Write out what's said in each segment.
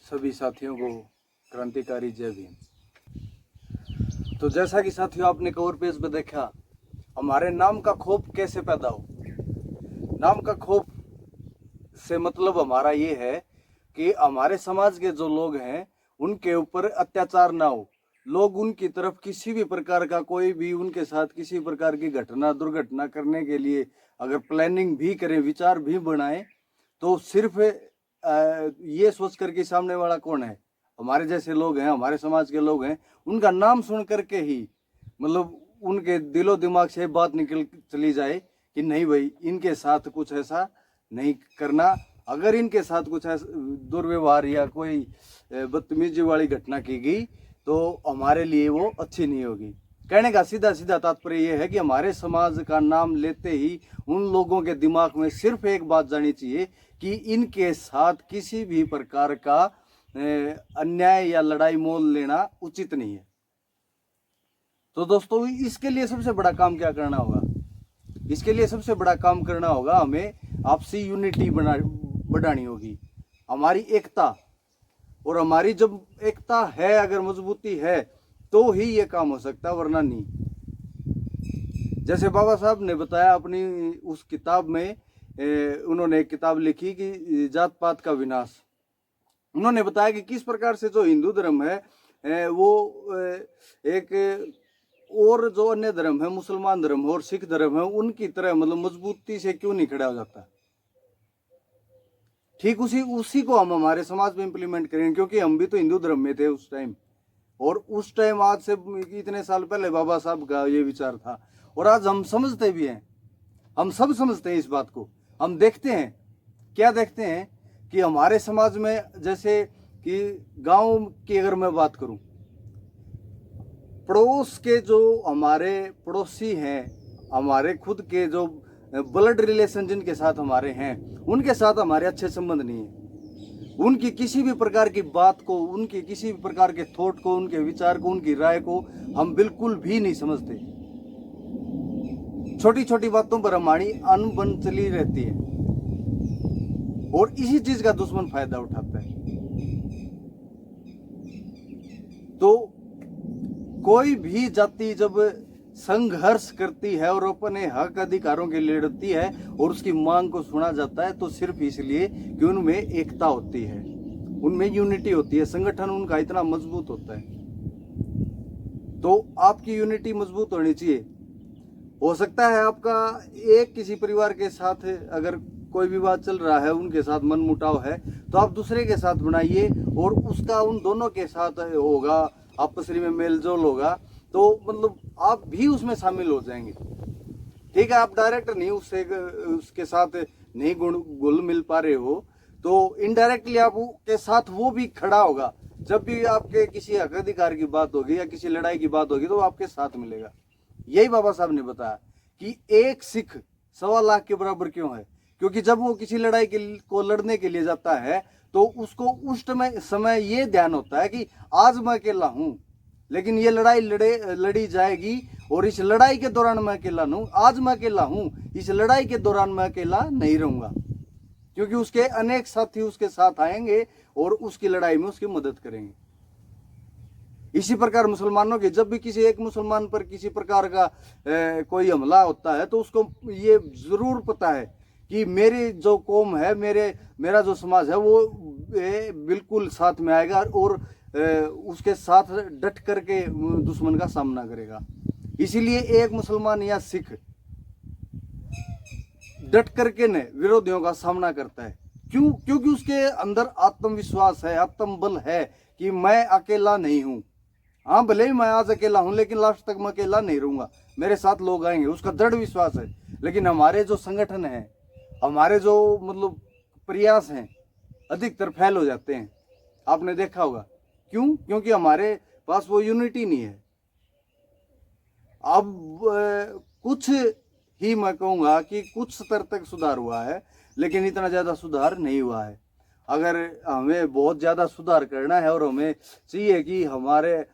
सभी साथियों को क्रांतिकारी जय भीम। तो जैसा कि साथियों आपने कवर पेज पर देखा, हमारे नाम का खौफ कैसे पैदा हो। नाम का खौफ से मतलब हमारा ये है कि हमारे समाज के जो लोग हैं उनके ऊपर अत्याचार ना हो, लोग उनकी तरफ किसी भी प्रकार का कोई भी उनके साथ किसी प्रकार की घटना दुर्घटना करने के लिए अगर प्लानिंग भी करें, विचार भी बनाएं, तो सिर्फ ये सोच कर कि सामने वाला कौन है, हमारे जैसे लोग हैं, हमारे समाज के लोग हैं, उनका नाम सुन करके ही मतलब उनके दिलो दिमाग से बात निकल चली जाए कि नहीं भाई, इनके साथ कुछ ऐसा नहीं करना। अगर इनके साथ कुछ ऐसा दुर्व्यवहार या कोई बदतमीजी वाली घटना की गई तो हमारे लिए वो अच्छी नहीं होगी। कहने का सीधा सीधा तात्पर्य ये है कि हमारे समाज का नाम लेते ही उन लोगों के दिमाग में सिर्फ एक बात जानी चाहिए कि इनके साथ किसी भी प्रकार का अन्याय या लड़ाई मोल लेना उचित नहीं है। तो दोस्तों, इसके लिए सबसे बड़ा काम क्या करना होगा? इसके लिए सबसे बड़ा काम करना होगा, हमें आपसी यूनिटी बढ़ानी होगी, हमारी एकता। और हमारी जब एकता है, अगर मजबूती है, तो ही ये काम हो सकता है, वरना नहीं। जैसे बाबा साहब ने बताया अपनी उस किताब में, उन्होंने एक किताब लिखी कि जात पात का विनाश। उन्होंने बताया कि किस प्रकार से जो हिंदू धर्म है वो एक और जो अन्य धर्म है, मुसलमान धर्म और सिख धर्म है, उनकी तरह मतलब मजबूती से क्यों नहीं खड़ा हो जाता। ठीक उसी को हम हमारे समाज में इम्प्लीमेंट करेंगे, क्योंकि हम भी तो हिंदू धर्म में थे उस टाइम। और उस टाइम आज से इतने साल पहले बाबा साहब का ये विचार था, और आज हम समझते भी हैं, हम सब समझते हैं इस बात को। हम देखते हैं, क्या देखते हैं कि हमारे समाज में, जैसे कि गांव की अगर मैं बात करूं, पड़ोस के जो हमारे पड़ोसी हैं, हमारे खुद के जो ब्लड रिलेशन जिनके साथ हमारे हैं, उनके साथ हमारे अच्छे संबंध नहीं है। उनकी किसी भी प्रकार की बात को, उनकी किसी भी प्रकार के थॉट को, उनके विचार को, उनकी राय को हम बिल्कुल भी नहीं समझते। छोटी छोटी बातों पर हमारी अनबन चली रहती है, और इसी चीज का दुश्मन फायदा उठाता है। तो कोई भी जाति जब संघर्ष करती है और अपने हक अधिकारों के लिए लड़ती है और उसकी मांग को सुना जाता है, तो सिर्फ इसलिए कि उनमें एकता होती है, उनमें यूनिटी होती है, संगठन उनका इतना मजबूत होता है। तो आपकी यूनिटी मजबूत होनी चाहिए। हो सकता है आपका एक किसी परिवार के साथ अगर कोई विवाद चल रहा है, उनके साथ मन मुटाव है, तो आप दूसरे के साथ बनाइए और उसका उन दोनों के साथ होगा, आपस में मेल जोल होगा, तो मतलब आप भी उसमें शामिल हो जाएंगे। ठीक है, आप डायरेक्ट नहीं उसके साथ नहीं घुल मिल पा रहे हो, तो इनडायरेक्टली आप के साथ वो भी खड़ा होगा। जब भी आपके किसी हक अधिकार की बात होगी या किसी लड़ाई की बात होगी, तो वो आपके साथ मिलेगा। यही बाबा साहब ने बताया कि एक सिख 1.25 लाख के बराबर क्यों है, क्योंकि जब वो किसी लड़ाई को लड़ने के लिए जाता है, तो उसको उस समय ये ध्यान होता है कि आज मैं अकेला हूं, लेकिन ये लड़ाई लड़ी जाएगी, और इस लड़ाई के दौरान मैं अकेला नहीं, आज मैं अकेला हूं, इस लड़ाई के दौरान मैं अकेला नहीं रहूंगा, क्योंकि उसके अनेक साथी उसके साथ आएंगे और उसकी लड़ाई में उसकी मदद करेंगे। इसी प्रकार मुसलमानों के, जब भी किसी एक मुसलमान पर किसी प्रकार का कोई हमला होता है, तो उसको ये जरूर पता है कि मेरी जो कौम है, मेरा जो समाज है, वो बिल्कुल साथ में आएगा और उसके साथ डट करके दुश्मन का सामना करेगा। इसीलिए एक मुसलमान या सिख डट करके ने विरोधियों का सामना करता है। क्यों? क्योंकि उसके अंदर आत्मविश्वास है, आत्मबल है कि मैं अकेला नहीं हूं। हाँ, भले ही मैं आज अकेला हूं, लेकिन लास्ट तक मैं अकेला नहीं रहूंगा, मेरे साथ लोग आएंगे, उसका दृढ़ विश्वास है। लेकिन हमारे जो संगठन है, हमारे जो मतलब प्रयास हैं, अधिकतर फेल हो जाते हैं। आपने देखा होगा क्यों? क्योंकि हमारे पास वो यूनिटी नहीं है। अब कुछ ही मैं कहूँगा कि कुछ स्तर तक सुधार हुआ है, लेकिन इतना ज़्यादा सुधार नहीं हुआ है। अगर हमें बहुत ज़्यादा सुधार करना है और हमें चाहिए कि हमारे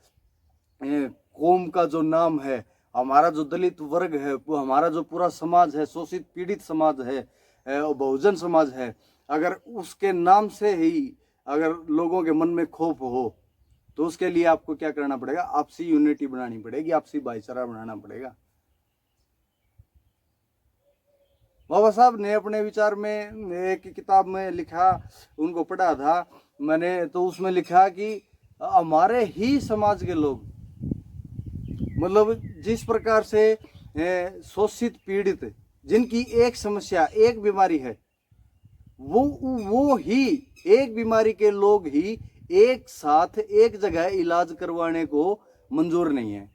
कौम का जो नाम है, हमारा जो दलित वर्ग है, हमारा जो पूरा समाज है, शोषित पीड़ित समाज है, बहुजन समाज है, अगर उसके नाम से ही अगर लोगों के मन में खौफ हो तो उसके लिए आपको क्या करना पड़ेगा, आपसी यूनिटी बनानी पड़ेगी, आपसी भाईचारा बनाना पड़ेगा। बाबा साहब ने अपने विचार में एक किताब में लिखा, उनको पढ़ा था मैंने, तो उसमें लिखा कि हमारे ही समाज के लोग, मतलब जिस प्रकार से शोषित पीड़ित जिनकी एक समस्या एक बीमारी है, वो ही एक बीमारी के लोग ही एक साथ एक जगह इलाज करवाने को मंजूर नहीं है।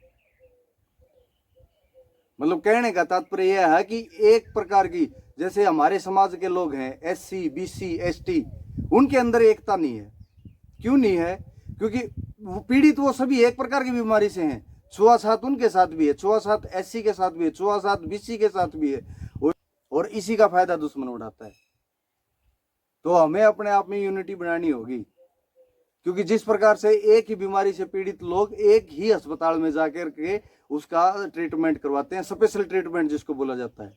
मतलब कहने का तात्पर्य यह है कि एक प्रकार की, जैसे हमारे समाज के लोग हैं SC BC ST, उनके अंदर एकता नहीं है। क्यों नहीं है? क्योंकि पीड़ित वो सभी एक प्रकार की बीमारी से हैं। छुआछात उनके साथ भी है, छुआछात SC के साथ भी है, छुआछात BC के साथ भी है, और इसी का फायदा दुश्मन उठाता है। तो हमें अपने आप में यूनिटी बनानी होगी, क्योंकि जिस प्रकार से एक ही बीमारी से पीड़ित लोग एक ही अस्पताल में जाकर के उसका ट्रीटमेंट करवाते हैं, स्पेशल ट्रीटमेंट जिसको बोला जाता है।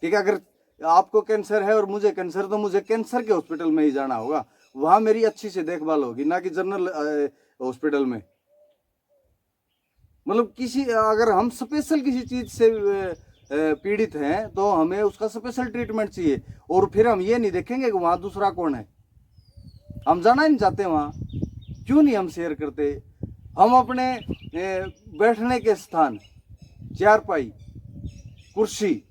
ठीक है, अगर आपको कैंसर है और मुझे कैंसर, तो मुझे कैंसर के हॉस्पिटल में ही जाना होगा, वहां मेरी अच्छी से देखभाल होगी, ना कि जनरल हॉस्पिटल में। मतलब किसी, अगर हम स्पेशल किसी चीज से पीड़ित हैं तो हमें उसका स्पेशल ट्रीटमेंट चाहिए, और फिर हम ये नहीं देखेंगे कि वहां दूसरा कौन है, हम जाना ही नहीं चाहते वहां। क्यों नहीं हम शेयर करते? हम अपने बैठने के स्थान, चारपाई, कुर्सी,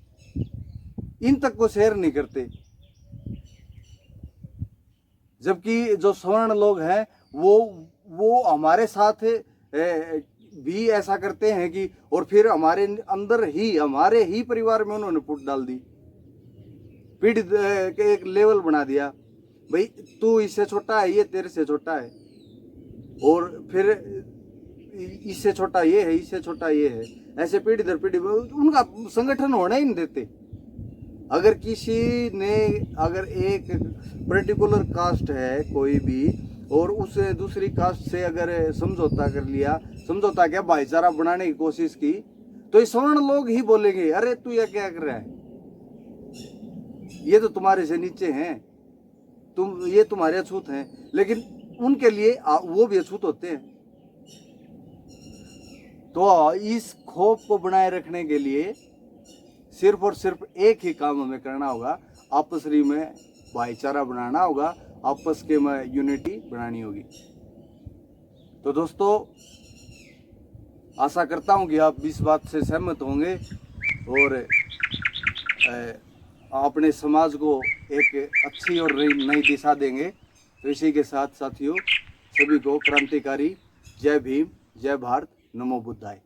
इन तक को शेयर नहीं करते, जबकि जो सवर्ण लोग हैं वो हमारे साथ भी ऐसा करते हैं कि, और फिर हमारे अंदर ही, हमारे ही परिवार में उन्होंने फूट डाल दी, पीड़ित के एक लेवल बना दिया, भाई तू इससे छोटा है, ये तेरे से छोटा है, और फिर इससे छोटा ये है, इससे छोटा ये है, ऐसे पीढ़ी दर पीढ़ी उनका संगठन होना ही नहीं देते। अगर किसी ने, अगर एक पर्टिकुलर कास्ट है कोई भी, और उस दूसरी कास्ट से अगर समझौता कर लिया, समझौता क्या, भाईचारा बनाने की कोशिश की, तो ये सवर्ण लोग ही बोलेंगे, अरे तू ये क्या कर रहा है, ये तो तुम्हारे से नीचे हैं, ये तुम्हारे अछूत हैं। लेकिन उनके लिए वो भी अछूत होते हैं। तो इस खौफ को बनाए रखने के लिए सिर्फ और सिर्फ एक ही काम हमें करना होगा, आपस में भाईचारा बनाना होगा, आपस के में यूनिटी बनानी होगी। तो दोस्तों, आशा करता हूं कि आप इस बात से सहमत होंगे और अपने समाज को एक अच्छी और नई दिशा देंगे। तो इसी के साथ साथियों, सभी को क्रांतिकारी जय भीम, जय भारत, नमो बुद्धाय।